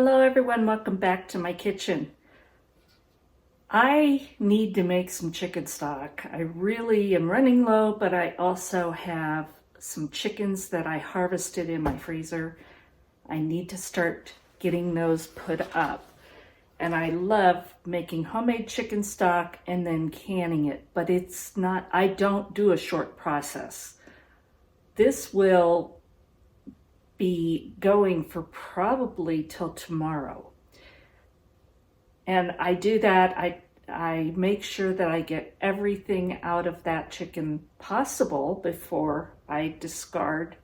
Hello everyone, welcome back to my kitchen. I need to make some chicken stock. I really am running low, but I also have some chickens that I harvested in my freezer. I need to start getting those put up. And I love making homemade chicken stock and then canning it, but I don't do a short process. This will be going for probably till tomorrow. And I do that, I make sure that I get everything out of that chicken possible before I discard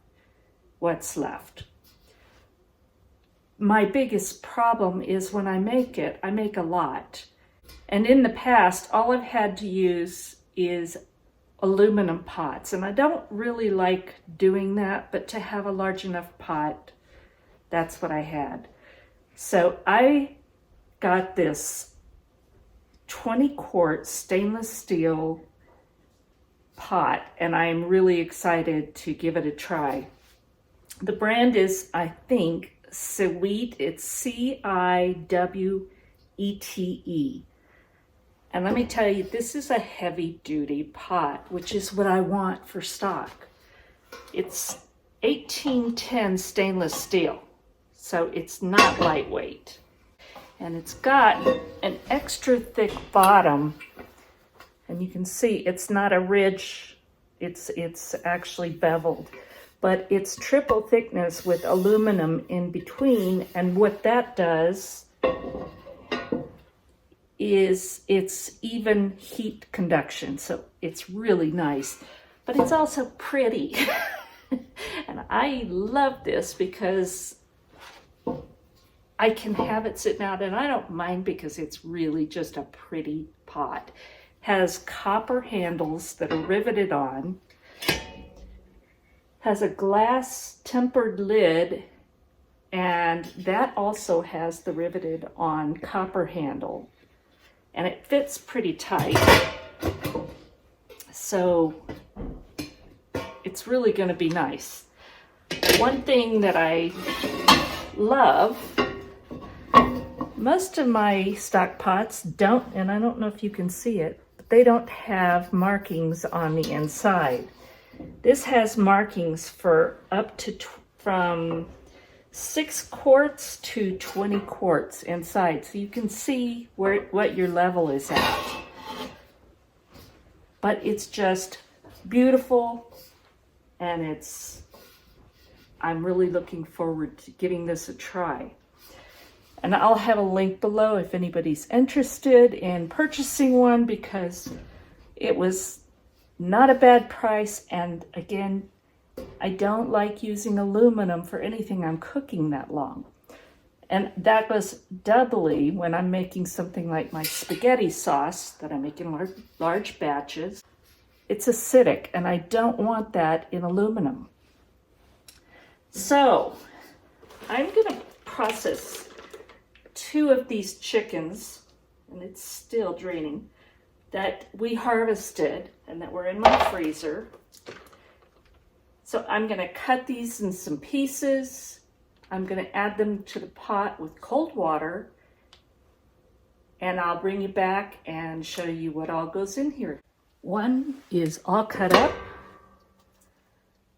what's left. My biggest problem is when I make it, I make a lot. And in the past, all I've had to use is aluminum pots, and I don't really like doing that, but to have a large enough pot, that's what I had. So I got this 20-quart stainless steel pot, and I'm really excited to give it a try. The brand is, I think, Ciwete. It's Ciwete. And let me tell you, this is a heavy-duty pot, which is what I want for stock. It's 1810 stainless steel, so it's not lightweight. And it's got an extra thick bottom, and you can see it's not a ridge, it's actually beveled. But it's triple thickness with aluminum in between, and what that does is it's even heat conduction, so it's really nice, but it's also pretty. And I love this because I can have it sitting out, and I don't mind because it's really just a pretty pot. Has copper handles that are riveted on, has a glass tempered lid, and that also has the riveted on copper handle. And it fits pretty tight, so it's really going to be nice. One thing that I love, most of my stock pots don't, and I don't know if you can see it, but they don't have markings on the inside. This has markings for up to from 6 quarts to 20 quarts inside, so you can see what your level is at. But it's just beautiful, and I'm really looking forward to giving this a try. And I'll have a link below if anybody's interested in purchasing one, because it was not a bad price, and again, I don't like using aluminum for anything I'm cooking that long. And that goes doubly when I'm making something like my spaghetti sauce that I make in large batches. It's acidic, and I don't want that in aluminum. So I'm going to process 2 of these chickens, and it's still draining, that we harvested and that were in my freezer. So I'm going to cut these in some pieces. I'm going to add them to the pot with cold water, and I'll bring you back and show you what all goes in here. One is all cut up.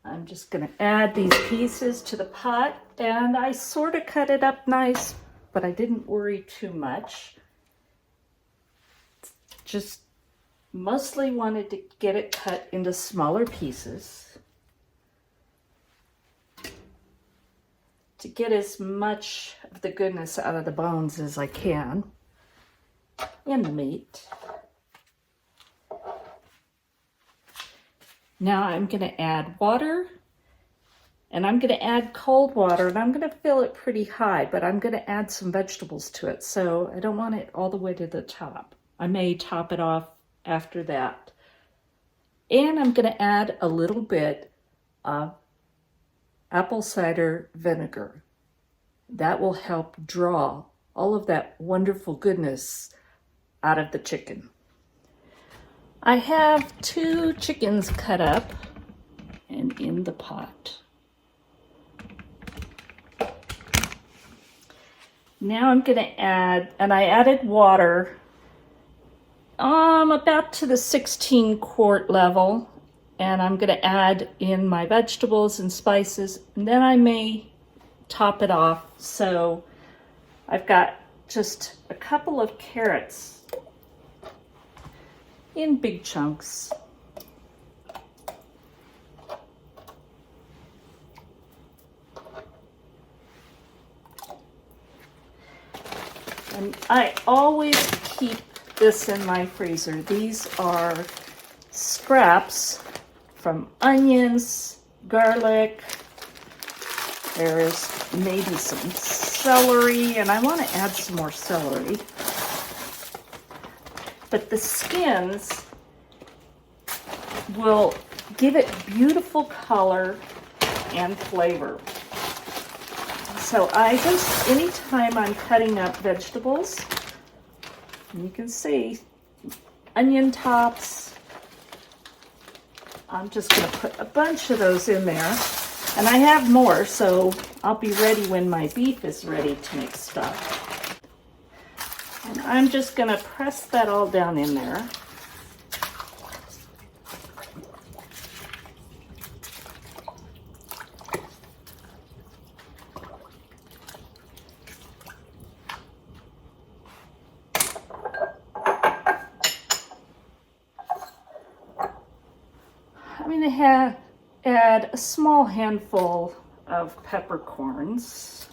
I'm just going to add these pieces to the pot, and I sort of cut it up nice, but I didn't worry too much. Just mostly wanted to get it cut into smaller pieces to get as much of the goodness out of the bones as I can in the meat. Now I'm going to add water, and I'm going to add cold water, and I'm going to fill it pretty high, but I'm going to add some vegetables to it, so I don't want it all the way to the top. I may top it off after that. And I'm going to add a little bit of apple cider vinegar. That will help draw all of that wonderful goodness out of the chicken. I have 2 chickens cut up and in the pot. Now I'm going to add, and I added water about to the 16 quart level, and I'm going to add in my vegetables and spices, and then I may top it off. So I've got just a couple of carrots in big chunks. And I always keep this in my freezer. These are scraps from onions, garlic. There's maybe some celery, and I want to add some more celery. But the skins will give it beautiful color and flavor. So I just, anytime I'm cutting up vegetables, you can see onion tops, I'm just going to put a bunch of those in there. And I have more, so I'll be ready when my beef is ready to make stuff. And I'm just going to press that all down in there. I'm going to add a small handful of peppercorns.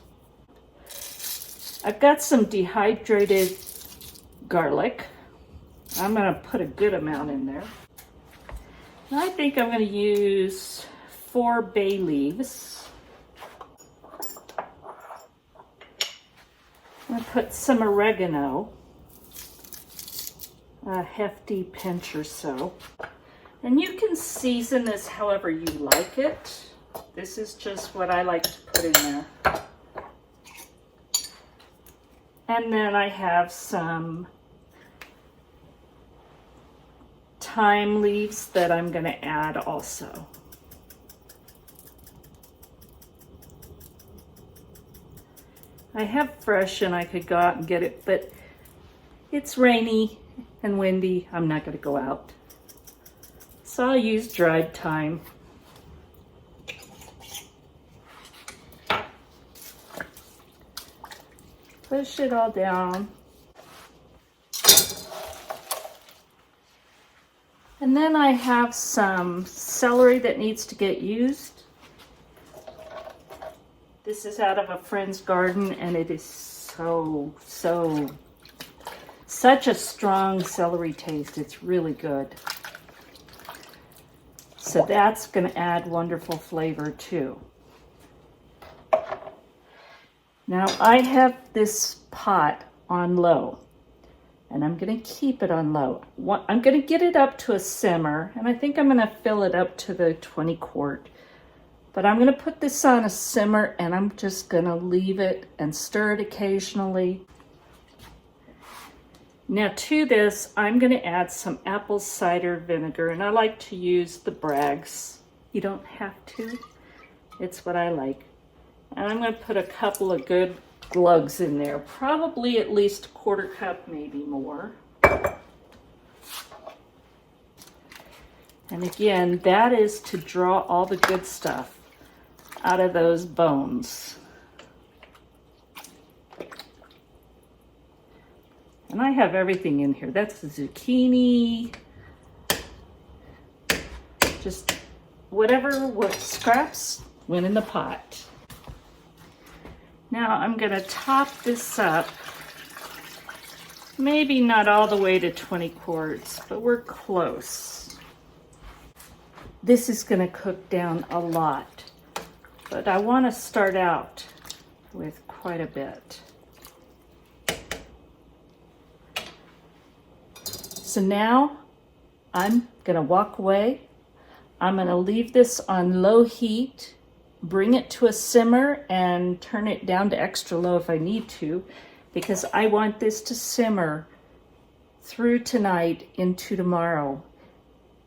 I've got some dehydrated garlic. I'm going to put a good amount in there. And I think I'm going to use 4 bay leaves. I'm going to put some oregano, a hefty pinch or so. And you can season this however you like it. This is just what I like to put in there. And then I have some thyme leaves that I'm going to add also. I have fresh and I could go out and get it, but it's rainy and windy. I'm not going to go out. So I'll use dried thyme. Push it all down. And then I have some celery that needs to get used. This is out of a friend's garden, and it is such a strong celery taste. It's really good. So that's going to add wonderful flavor too. Now I have this pot on low, and I'm going to keep it on low. I'm going to get it up to a simmer, and I think I'm going to fill it up to the 20 quart. But I'm going to put this on a simmer, and I'm just going to leave it and stir it occasionally. Now to this, I'm going to add some apple cider vinegar, and I like to use the Bragg's. You don't have to. It's what I like. And I'm going to put a couple of good glugs in there, probably at least a 1/4 cup, maybe more. And again, that is to draw all the good stuff out of those bones. And I have everything in here. That's the zucchini, just whatever scraps went in the pot. Now I'm going to top this up, maybe not all the way to 20 quarts, but we're close. This is going to cook down a lot, but I want to start out with quite a bit. So now I'm going to walk away. I'm going to leave this on low heat, bring it to a simmer, and turn it down to extra low if I need to, because I want this to simmer through tonight into tomorrow.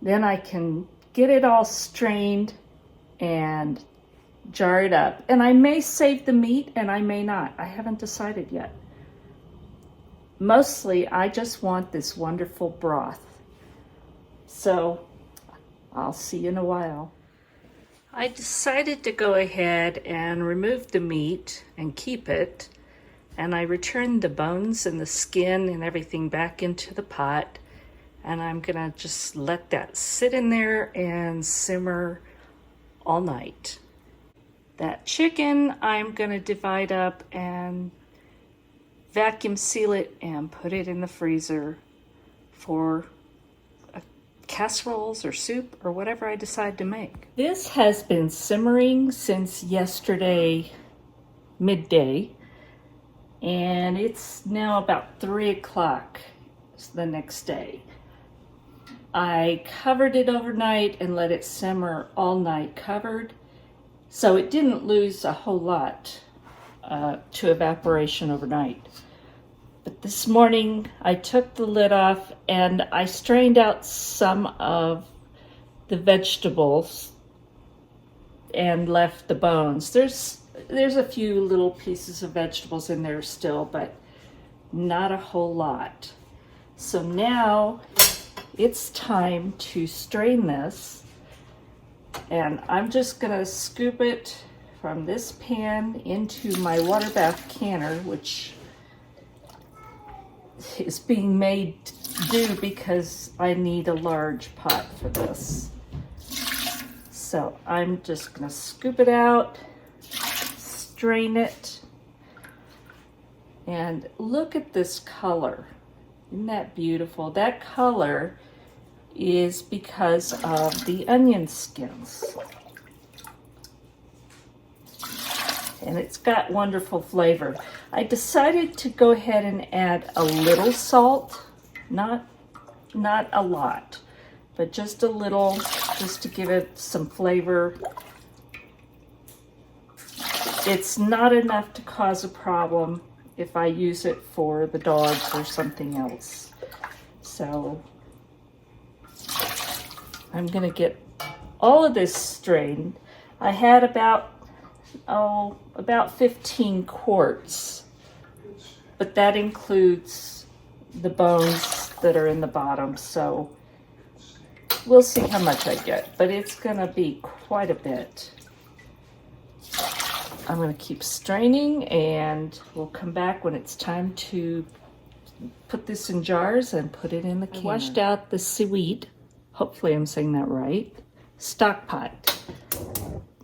Then I can get it all strained and jar it up. And I may save the meat and I may not. I haven't decided yet. Mostly, I just want this wonderful broth. So, I'll see you in a while. I decided to go ahead and remove the meat and keep it. And I returned the bones and the skin and everything back into the pot. And I'm gonna just let that sit in there and simmer all night. That chicken, I'm gonna divide up and vacuum seal it and put it in the freezer for casseroles or soup or whatever I decide to make. This has been simmering since yesterday midday, and it's now about 3 o'clock the next day. I covered it overnight and let it simmer all night covered, so it didn't lose a whole lot to evaporation overnight. But this morning I took the lid off and I strained out some of the vegetables and left the bones. There's a few little pieces of vegetables in there still, but not a whole lot. So now it's time to strain this, and I'm just gonna scoop it from this pan into my water bath canner, which is being made do because I need a large pot for this. So I'm just gonna scoop it out, strain it, and look at this color. Isn't that beautiful? That color is because of the onion skins. And it's got wonderful flavor. I decided to go ahead and add a little salt, not a lot, but just a little, just to give it some flavor. It's not enough to cause a problem if I use it for the dogs or something else. So I'm gonna get all of this strained. I had about 15 quarts, but that includes the bones that are in the bottom, so we'll see how much I get, but it's gonna be quite a bit. I'm gonna keep straining and we'll come back when it's time to put this in jars and put it in the can. I washed out the seaweed, hopefully I'm saying that right, stock pot.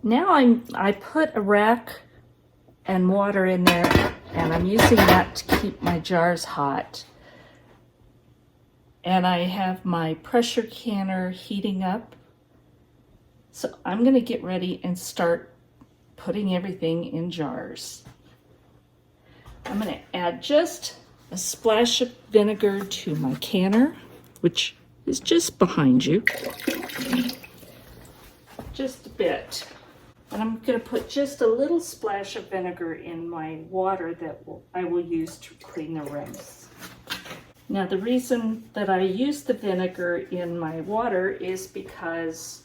Now I put a rack and water in there, and I'm using that to keep my jars hot. And I have my pressure canner heating up. So I'm gonna get ready and start putting everything in jars. I'm gonna add just a splash of vinegar to my canner, which is just behind you. Just a bit. And I'm going to put just a little splash of vinegar in my water that I will use to clean the rims. Now the reason that I use the vinegar in my water is because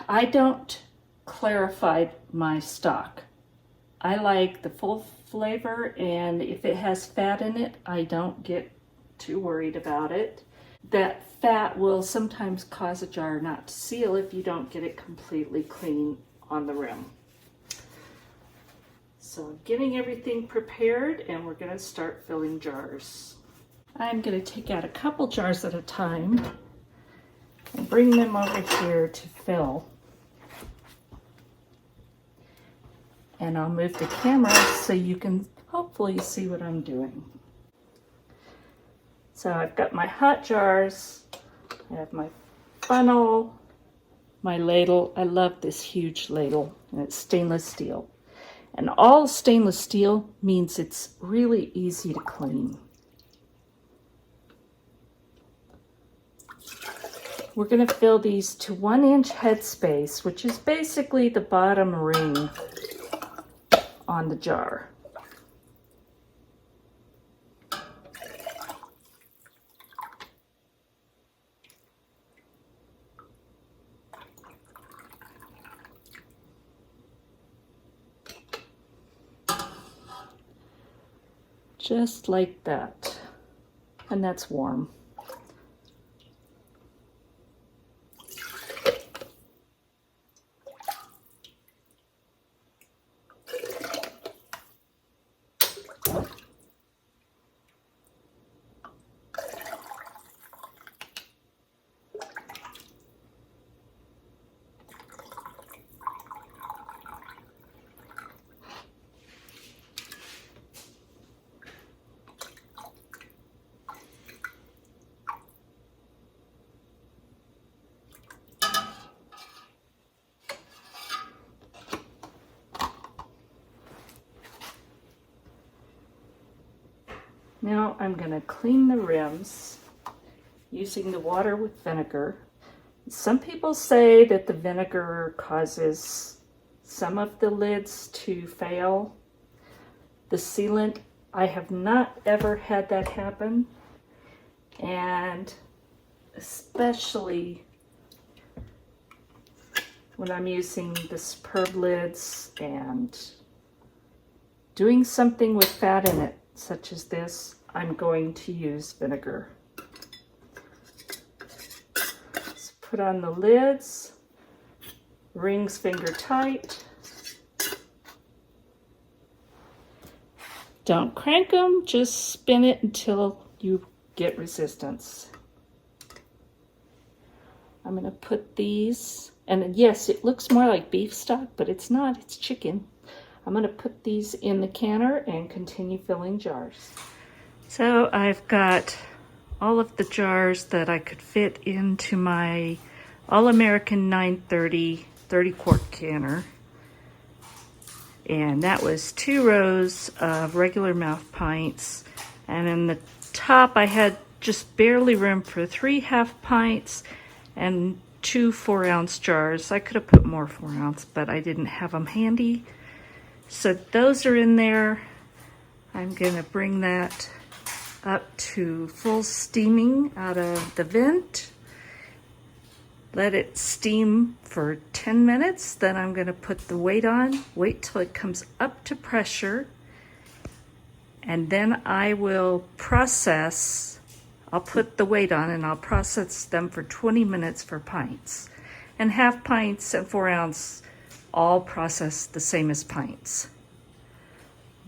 I don't clarify my stock. I like the full flavor, and if it has fat in it, I don't get too worried about it. That fat will sometimes cause a jar not to seal if you don't get it completely clean on the rim. So I'm getting everything prepared and we're going to start filling jars. I'm going to take out a couple jars at a time and bring them over here to fill. And I'll move the camera so you can hopefully see what I'm doing. So I've got my hot jars, I have my funnel, my ladle. I love this huge ladle, and it's stainless steel. And all stainless steel means it's really easy to clean. We're going to fill these to 1 inch headspace, which is basically the bottom ring on the jar. Just like that. And that's warm. Now I'm going to clean the rims using the water with vinegar. Some people say that the vinegar causes some of the lids to fail. The sealant, I have not ever had that happen, and especially when I'm using the Superb lids and doing something with fat in it, such as this, I'm going to use vinegar. So put on the lids, rings finger tight. Don't crank them, just spin it until you get resistance. I'm going to put these, and yes, it looks more like beef stock, but it's not, it's chicken. I'm going to put these in the canner and continue filling jars. So I've got all of the jars that I could fit into my All-American 930 30-quart canner. And that was 2 rows of regular mouth pints. And in the top I had just barely room for 3 half pints and 2 4-ounce jars. I could have put more 4-ounce, but I didn't have them handy. So those are in there. I'm gonna bring that up to full steaming out of the vent. Let it steam for 10 minutes. Then I'm gonna put the weight on, wait till it comes up to pressure, and then I will process. I'll put the weight on and I'll process them for 20 minutes for pints. And half pints and 4-ounce all processed the same as pints.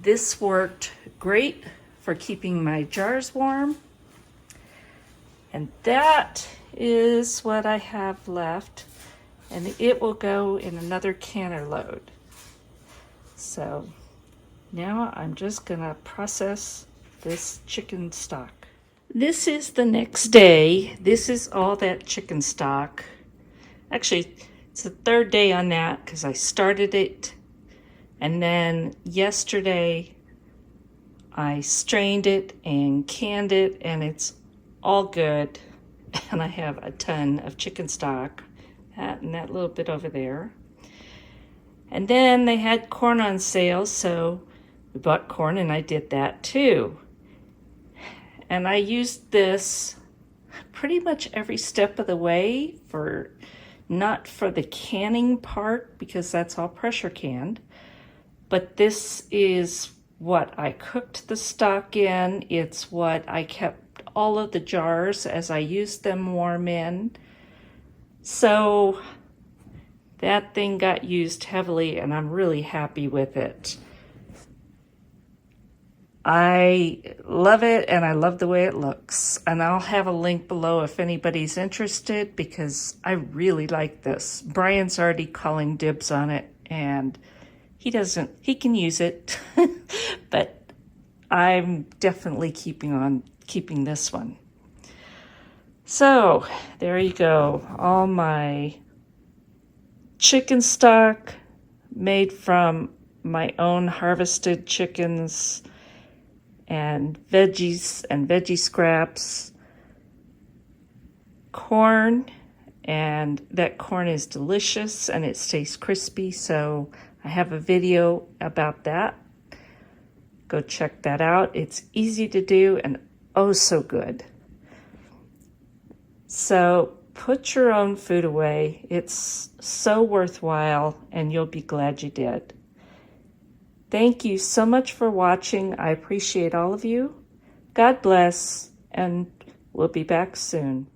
This worked great for keeping my jars warm. And that is what I have left. And it will go in another canner load. So now I'm just gonna process this chicken stock. This is the next day. This is all that chicken stock. Actually, it's the 3rd day on that because I started it, and then yesterday I strained it and canned it, and it's all good. And I have a ton of chicken stock, that and that little bit over there. And then they had corn on sale, so we bought corn, and I did that too. And I used this pretty much every step of the way, for not for the canning part because that's all pressure canned, but this is what I cooked the stock in. It's what I kept all of the jars as I used them warm in. So that thing got used heavily, and I'm really happy with it. I love it, and I love the way it looks. And I'll have a link below if anybody's interested, because I really like this. Brian's already calling dibs on it, and he can use it, but I'm definitely keeping this one. So there you go. All my chicken stock made from my own harvested chickens, and veggies and veggie scraps, corn, and that corn is delicious and it stays crispy, so I have a video about that. Go check that out. It's easy to do and oh so good. So put your own food away. It's so worthwhile, and you'll be glad you did. Thank you so much for watching. I appreciate all of you. God bless, and we'll be back soon.